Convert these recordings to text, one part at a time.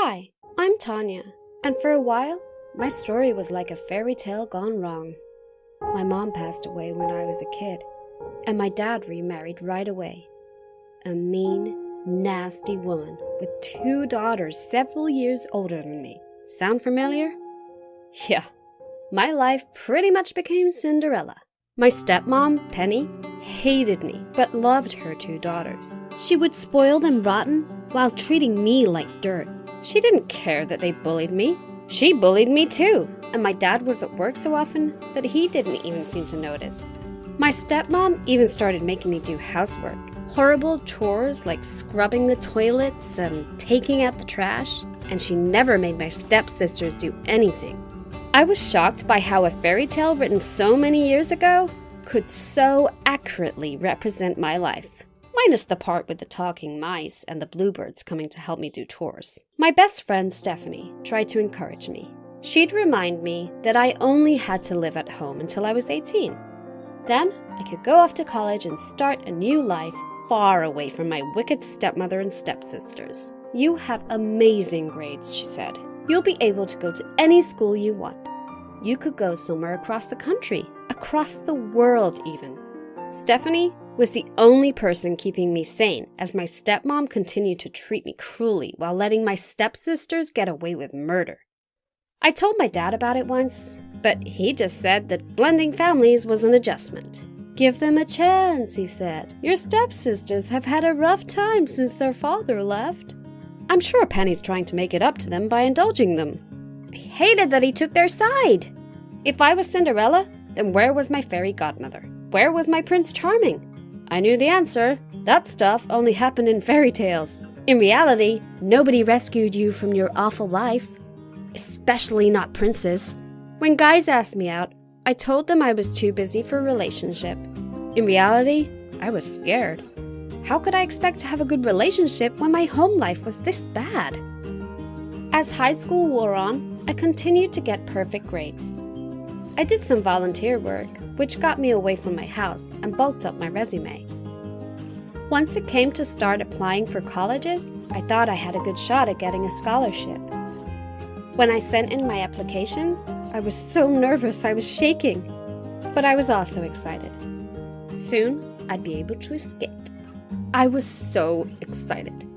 Hi, I'm Tanya, and for a while, my story was like a fairy tale gone wrong. My mom passed away when I was a kid, and my dad remarried right away. A mean, nasty woman with 2 daughters several years older than me. Sound familiar? Yeah, my life pretty much became Cinderella. My stepmom, Penny, hated me, but loved her 2 daughters. She would spoil them rotten while treating me like dirt. She didn't care that they bullied me. She bullied me too, and my dad was at work so often that he didn't even seem to notice. My stepmom even started making me do housework. Horrible chores like scrubbing the toilets and taking out the trash, and she never made my stepsisters do anything. I was shocked by how a fairy tale written so many years ago could so accurately represent my life. Minus the part with the talking mice and the bluebirds coming to help me do chores. My best friend, Stephanie, tried to encourage me. She'd remind me that I only had to live at home until I was 18. Then I could go off to college and start a new life far away from my wicked stepmother and stepsisters. You have amazing grades, she said. You'll be able to go to any school you want. You could go somewhere across the country, across the world even. Stephanie was the only person keeping me sane, as my stepmom continued to treat me cruelly while letting my stepsisters get away with murder. I told my dad about it once, but he just said that blending families was an adjustment. Give them a chance, he said. Your stepsisters have had a rough time since their father left. I'm sure Penny's trying to make it up to them by indulging them. I hated that he took their side. If I was Cinderella, then where was my fairy godmother? Where was my Prince Charming? I knew the answer. That stuff only happened in fairy tales. In reality, nobody rescued you from your awful life. Especially not princes. When guys asked me out, I told them I was too busy for a relationship. In reality, I was scared. How could I expect to have a good relationship when my home life was this bad? As high school wore on, I continued to get perfect grades. I did some volunteer work, which got me away from my house and bulked up my resume. Once it came to start applying for colleges, I thought I had a good shot at getting a scholarship. When I sent in my applications, I was so nervous I was shaking, but I was also excited. Soon, I'd be able to escape. I was so excited.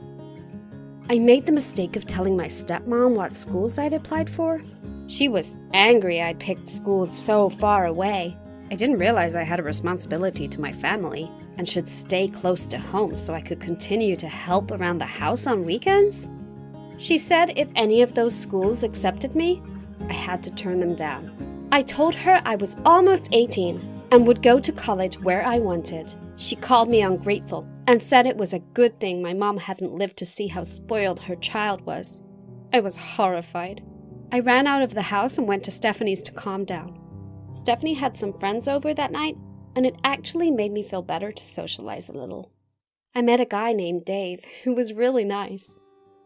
I made the mistake of telling my stepmom what schools I'd applied for. She was angry I'd picked schools so far away. I didn't realize I had a responsibility to my family and should stay close to home so I could continue to help around the house on weekends. She said if any of those schools accepted me, I had to turn them down. I told her I was almost 18 and would go to college where I wanted. She called me ungrateful and said it was a good thing my mom hadn't lived to see how spoiled her child was. I was horrified. I ran out of the house and went to Stephanie's to calm down. Stephanie had some friends over that night, and it actually made me feel better to socialize a little. I met a guy named Dave who was really nice.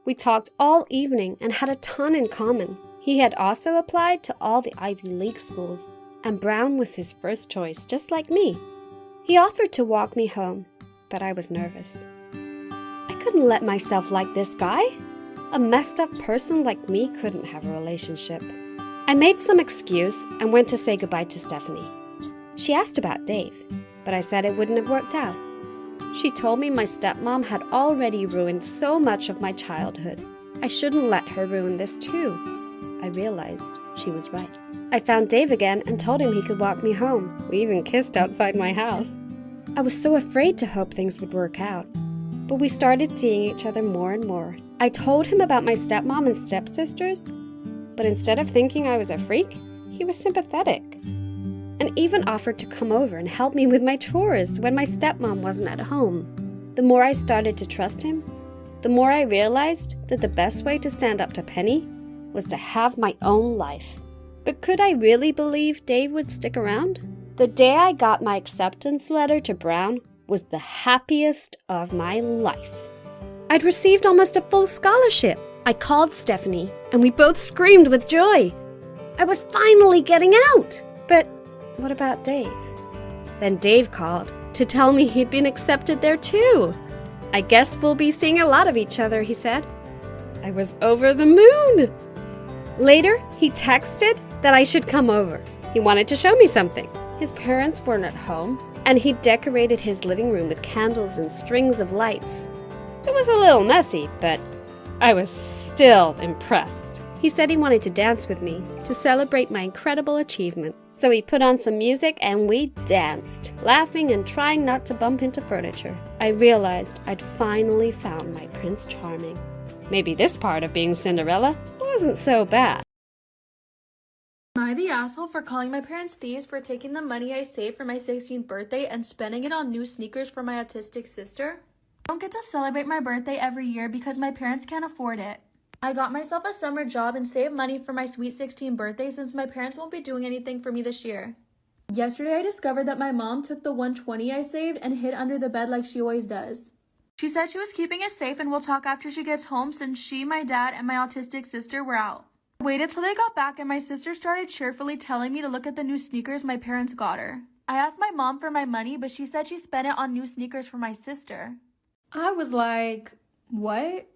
We talked all evening and had a ton in common. He had also applied to all the Ivy League schools, and Brown was his first choice, just like me. He offered to walk me home, but I was nervous. I couldn't let myself like this guy. A messed up person like me couldn't have a relationship. I made some excuse and went to say goodbye to Stephanie. She asked about Dave, but I said it wouldn't have worked out. She told me my stepmom had already ruined so much of my childhood. I shouldn't let her ruin this too. I realized she was right. I found Dave again and told him he could walk me home. We even kissed outside my house. I was so afraid to hope things would work out, but we started seeing each other more and more. I told him about my stepmom and stepsisters, but instead of thinking I was a freak, he was sympathetic and even offered to come over and help me with my chores when my stepmom wasn't at home. The more I started to trust him, the more I realized that the best way to stand up to Penny was to have my own life. But could I really believe Dave would stick around? The day I got my acceptance letter to Brown was the happiest of my life. I'd received almost a full scholarship. I called Stephanie, and we both screamed with joy. I was finally getting out! But what about Dave? Then Dave called to tell me he'd been accepted there too. I guess we'll be seeing a lot of each other, he said. I was over the moon. Later, he texted that I should come over. He wanted to show me something. His parents weren't at home, and he decorated his living room with candles and strings of lights. It was a little messy, but I was still impressed. He said he wanted to dance with me to celebrate my incredible achievement. So he put on some music and we danced, laughing and trying not to bump into furniture. I realized I'd finally found my Prince Charming. Maybe this part of being Cinderella wasn't so bad. Am I the asshole for calling my parents thieves for taking the money I saved for my 16th birthday and spending it on new sneakers for my autistic sister? I don't get to celebrate my birthday every year because my parents can't afford it. I got myself a summer job and saved money for my sweet 16th birthday since my parents won't be doing anything for me this year. Yesterday I discovered that my mom took the $120 I saved and hid under the bed like she always does. She said she was keeping it safe and we'll talk after she gets home since she, my dad, and my autistic sister were out. I waited till they got back and my sister started cheerfully telling me to look at the new sneakers my parents got her. I asked my mom for my money, but she said she spent it on new sneakers for my sister. I was like, what?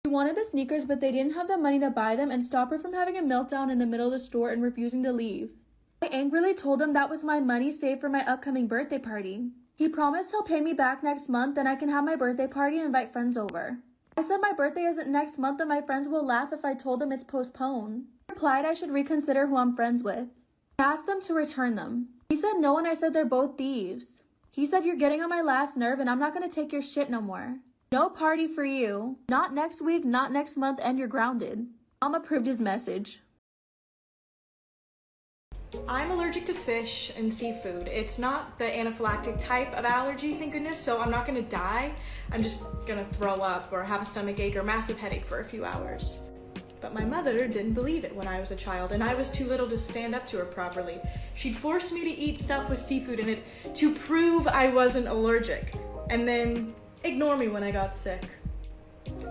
She wanted the sneakers, but they didn't have the money to buy them and stop her from having a meltdown in the middle of the store and refusing to leave. I angrily told him that was my money saved for my upcoming birthday party. He promised he'll pay me back next month and I can have my birthday party and invite friends over. I said my birthday isn't next month and my friends will laugh if I told them it's postponed. He replied I should reconsider who I'm friends with. I asked them to return them. He said no and I said they're both thieves. He said you're getting on my last nerve and I'm not going to take your shit no more. No party for you. Not next week, not next month, and you're grounded. Mom approved his message. I'm allergic to fish and seafood. It's not the anaphylactic type of allergy, thank goodness, so I'm not gonna die. I'm just gonna throw up or have a stomach ache or massive headache for a few hours. But my mother didn't believe it when I was a child and I was too little to stand up to her properly. She'd force me to eat stuff with seafood in it to prove I wasn't allergic, and then ignore me when I got sick.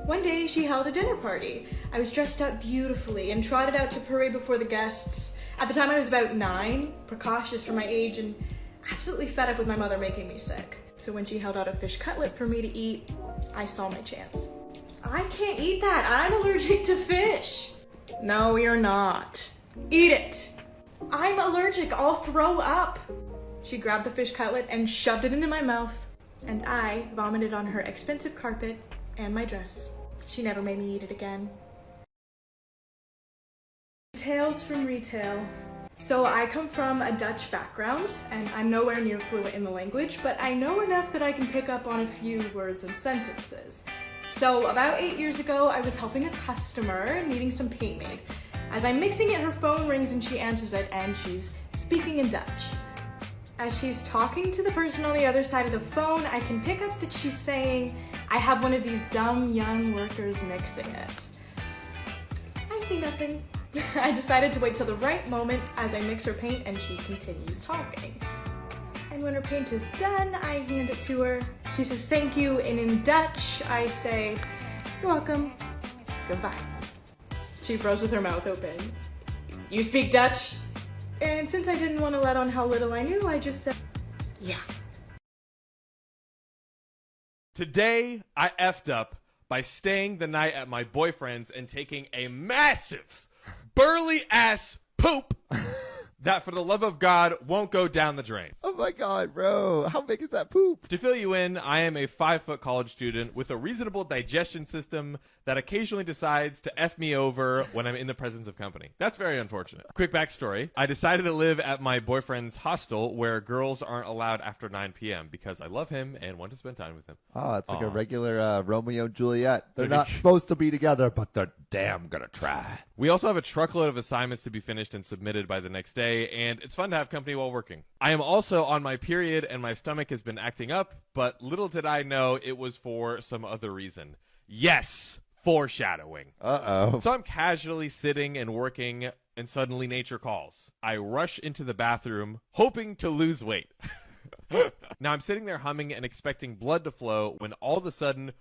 One day she held a dinner party. I was dressed up beautifully and trotted out to parade before the guests. At the time I was about 9, precocious for my age and absolutely fed up with my mother making me sick. So when she held out a fish cutlet for me to eat, I saw my chance. I can't eat that, I'm allergic to fish. No, you're not. Eat it. I'm allergic, I'll throw up. She grabbed the fish cutlet and shoved it into my mouth, and I vomited on her expensive carpet and my dress. She never made me eat it again. Tales from retail. So I come from a Dutch background and I'm nowhere near fluent in the language, but I know enough that I can pick up on a few words and sentences. So about 8 years ago, I was helping a customer needing some paint made. As I'm mixing it, her phone rings and she answers it and she's speaking in Dutch. As she's talking to the person on the other side of the phone, I can pick up that she's saying, I have one of these dumb young workers mixing it. I see nothing. I decided to wait till the right moment as I mix her paint and she continues talking. And when her paint is done, I hand it to her. She says thank you, and in Dutch, I say, you're welcome, goodbye. She froze with her mouth open. You speak Dutch? And since I didn't want to let on how little I knew, I just said, yeah. Today, I effed up by staying the night at my boyfriend's and taking a massive, burly ass poop that for the love of God won't go down the drain. Oh my God, bro. How big is that poop? To fill you in, I am a 5-foot college student with a reasonable digestion system that occasionally decides to F me over when I'm in the presence of company. That's very unfortunate. Quick backstory. I decided to live at my boyfriend's hostel where girls aren't allowed after 9 p.m. because I love him and want to spend time with him. Oh, it's like a regular Romeo and Juliet. They're not supposed to be together, but they're damn gonna try. We also have a truckload of assignments to be finished and submitted by the next day, and it's fun to have company while working. I am also on my period and my stomach has been acting up, but little did I know it was for some other reason. Yes, foreshadowing. Uh-oh. So I'm casually sitting and working, and suddenly nature calls. I rush into the bathroom, hoping to lose weight. Now I'm sitting there humming and expecting blood to flow when all of a sudden,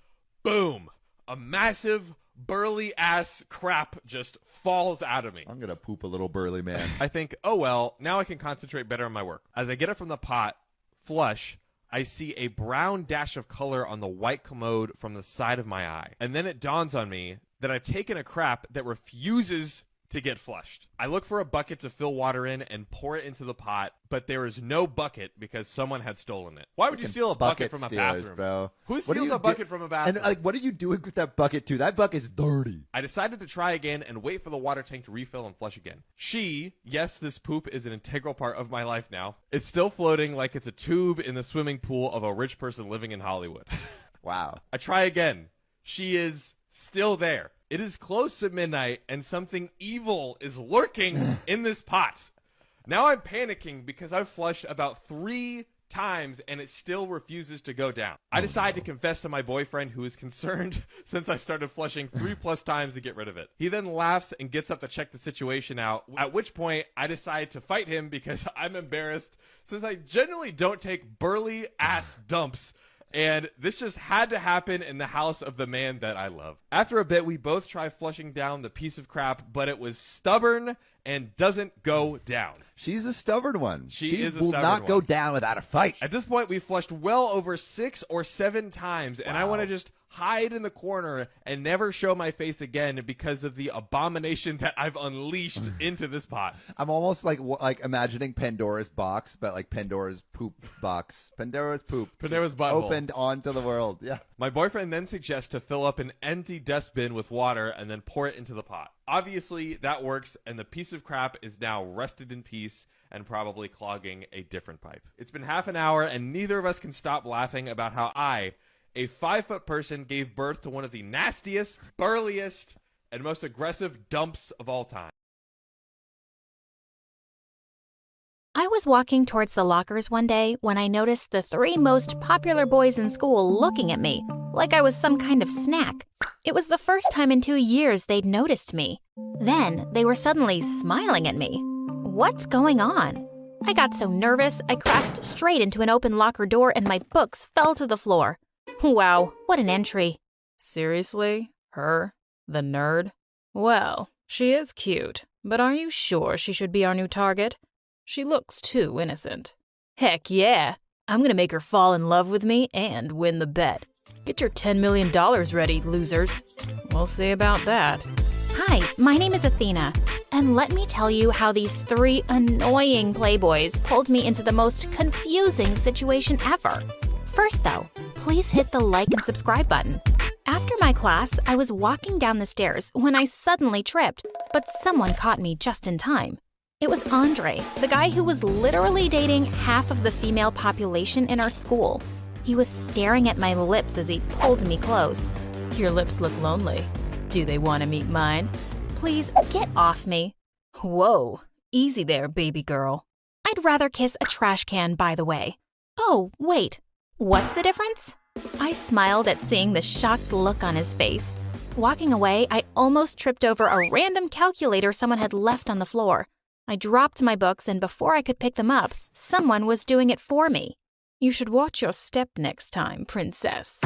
boom, a massive burly ass crap just falls out of me. I'm gonna poop a little burly man. I think, oh well, now I can concentrate better on my work. As I get it from the pot, flush, I see a brown dash of color on the white commode from the side of my eye. And then it dawns on me that I've taken a crap that refuses to get flushed. I look for a bucket to fill water in and pour it into the pot, but there is no bucket because someone had stolen it. Why would you steal a bucket from a bathroom? Bro. Who steals a bucket from a bathroom? And like, what are you doing with that bucket too? That bucket's dirty. I decided to try again and wait for the water tank to refill and flush again. Yes, this poop is an integral part of my life now. It's still floating like it's a tube in the swimming pool of a rich person living in Hollywood. Wow. I try again. She is still there. It is close to midnight, and something evil is lurking in this pot. Now I'm panicking because I've flushed about 3 times, and it still refuses to go down. I decide to confess to my boyfriend, who is concerned since I started flushing 3+ times to get rid of it. He then laughs and gets up to check the situation out, at which point I decide to fight him because I'm embarrassed, since I generally don't take burly-ass dumps. And this just had to happen in the house of the man that I love. After a bit, we both try flushing down the piece of crap, but it was stubborn and doesn't go down. She's a stubborn one. She is a will stubborn not go one. down without a fight. At this point, we flushed well over 6 or 7 times, and I want to just hide in the corner and never show my face again because of the abomination that I've unleashed into this pot. I'm almost like imagining Pandora's box, but like Pandora's poop box. Pandora's poop. Pandora's just butthole. opened onto the world. Yeah. My boyfriend then suggests to fill up an empty dustbin with water and then pour it into the pot. Obviously, that works, and the piece of crap is now rested in peace and probably clogging a different pipe. It's been half an hour, and neither of us can stop laughing about how I, a 5-foot person, gave birth to one of the nastiest, burliest, and most aggressive dumps of all time. I was walking towards the lockers one day when I noticed the 3 most popular boys in school looking at me, like I was some kind of snack. It was the first time in 2 years they'd noticed me. Then, they were suddenly smiling at me. What's going on? I got so nervous, I crashed straight into an open locker door and my books fell to the floor. Wow, what an entry. Seriously? Her? The nerd? Well, she is cute, but are you sure she should be our new target? She looks too innocent. Heck yeah! I'm gonna make her fall in love with me and win the bet. Get your $10 million ready, losers. We'll see about that. Hi, my name is Athena, and let me tell you how these 3 annoying playboys pulled me into the most confusing situation ever. First though, please hit the like and subscribe button. After my class, I was walking down the stairs when I suddenly tripped, but someone caught me just in time. It was Andre, the guy who was literally dating half of the female population in our school. He was staring at my lips as he pulled me close. Your lips look lonely. Do they want to meet mine? Please, get off me. Whoa, easy there, baby girl. I'd rather kiss a trash can, by the way. Oh, wait. What's the difference? I smiled at seeing the shocked look on his face. Walking away, I almost tripped over a random calculator someone had left on the floor. I dropped my books, and before I could pick them up, someone was doing it for me. You should watch your step next time, princess.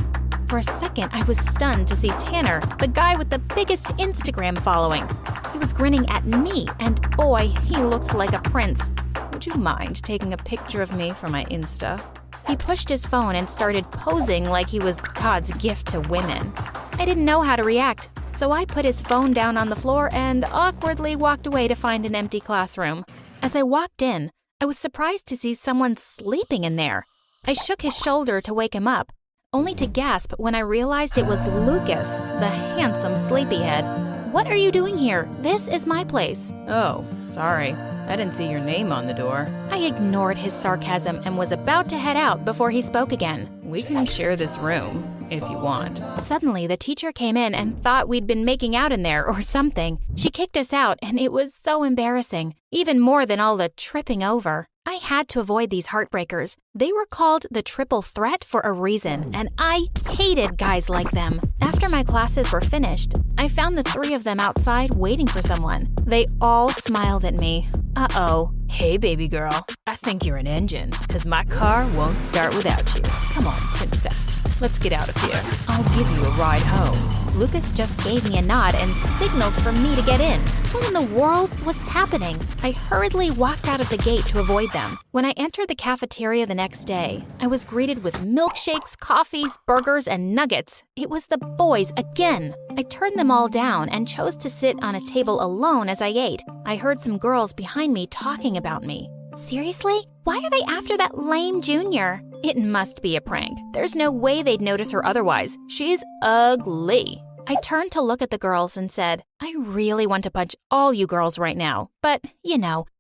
For a second, I was stunned to see Tanner, the guy with the biggest Instagram following. He was grinning at me, and boy, he looked like a prince. Would you mind taking a picture of me for my Insta? He pushed his phone and started posing like he was God's gift to women. I didn't know how to react, so I put his phone down on the floor and awkwardly walked away to find an empty classroom. As I walked in, I was surprised to see someone sleeping in there. I shook his shoulder to wake him up, only to gasp when I realized it was Lucas, the handsome sleepyhead. What are you doing here? This is my place. Oh, sorry. I didn't see your name on the door. I ignored his sarcasm and was about to head out before he spoke again. We can share this room, if you want. Suddenly, the teacher came in and thought we'd been making out in there or something. She kicked us out, and it was so embarrassing, even more than all the tripping over. I had to avoid these heartbreakers. They were called the triple threat for a reason, and I hated guys like them. After my classes were finished, I found the 3 of them outside waiting for someone. They all smiled at me. Uh-oh. Hey, baby girl. I think you're an engine, because my car won't start without you. Come on, princess. Let's get out of here. I'll give you a ride home. Lucas just gave me a nod and signaled for me to get in. What in the world was happening? I hurriedly walked out of the gate to avoid them. When I entered the cafeteria the next day, I was greeted with milkshakes, coffees, burgers, and nuggets. It was the boys again. I turned them all down and chose to sit on a table alone as I ate. I heard some girls behind me talking about me. Seriously? Why are they after that lame junior? It must be a prank. There's no way they'd notice her otherwise. She's ugly. I turned to look at the girls and said, I really want to punch all you girls right now. But,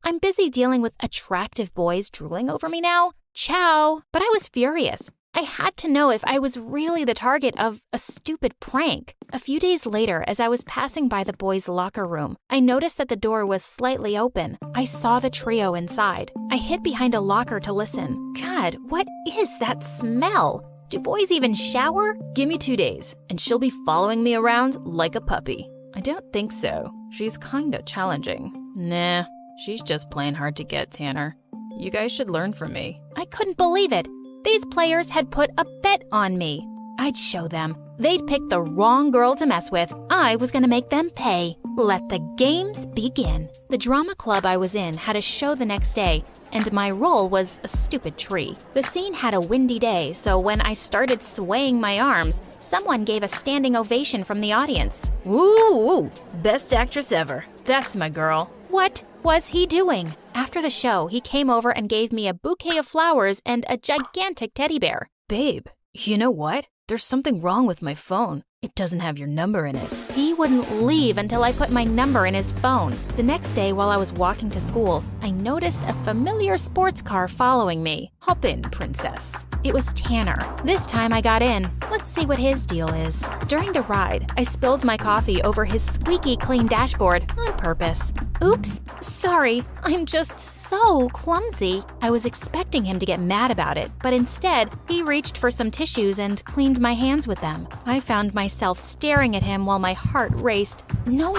I'm busy dealing with attractive boys drooling over me now. Ciao. But I was furious. I had to know if I was really the target of a stupid prank. A few days later, as I was passing by the boys' locker room, I noticed that the door was slightly open. I saw the trio inside. I hid behind a locker to listen. God, what is that smell? Do boys even shower? Give me 2 days, and she'll be following me around like a puppy. I don't think so. She's kinda challenging. Nah, she's just playing hard to get, Tanner. You guys should learn from me. I couldn't believe it. These players had put a bet on me. I'd show them. They'd picked the wrong girl to mess with. I was gonna make them pay. Let the games begin. The drama club I was in had a show the next day, and my role was a stupid tree. The scene had a windy day, so when I started swaying my arms, someone gave a standing ovation from the audience. Woo! Best actress ever. That's my girl. What was he doing? After the show, he came over and gave me a bouquet of flowers and a gigantic teddy bear. Babe, you know what? There's something wrong with my phone. It doesn't have your number in it. He wouldn't leave until I put my number in his phone. The next day, while I was walking to school, I noticed a familiar sports car following me. Hop in, princess. It was Tanner. This time I got in. Let's see what his deal is. During the ride, I spilled my coffee over his squeaky clean dashboard on purpose. Oops, sorry, I'm just so clumsy. I was expecting him to get mad about it, but instead, he reached for some tissues and cleaned my hands with them. I found myself staring at him while my heart raced. No.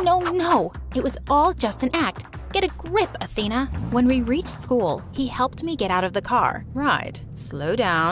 It was all just an act. Get a grip, Athena. When we reached school, he helped me get out of the car. Right. Slow down.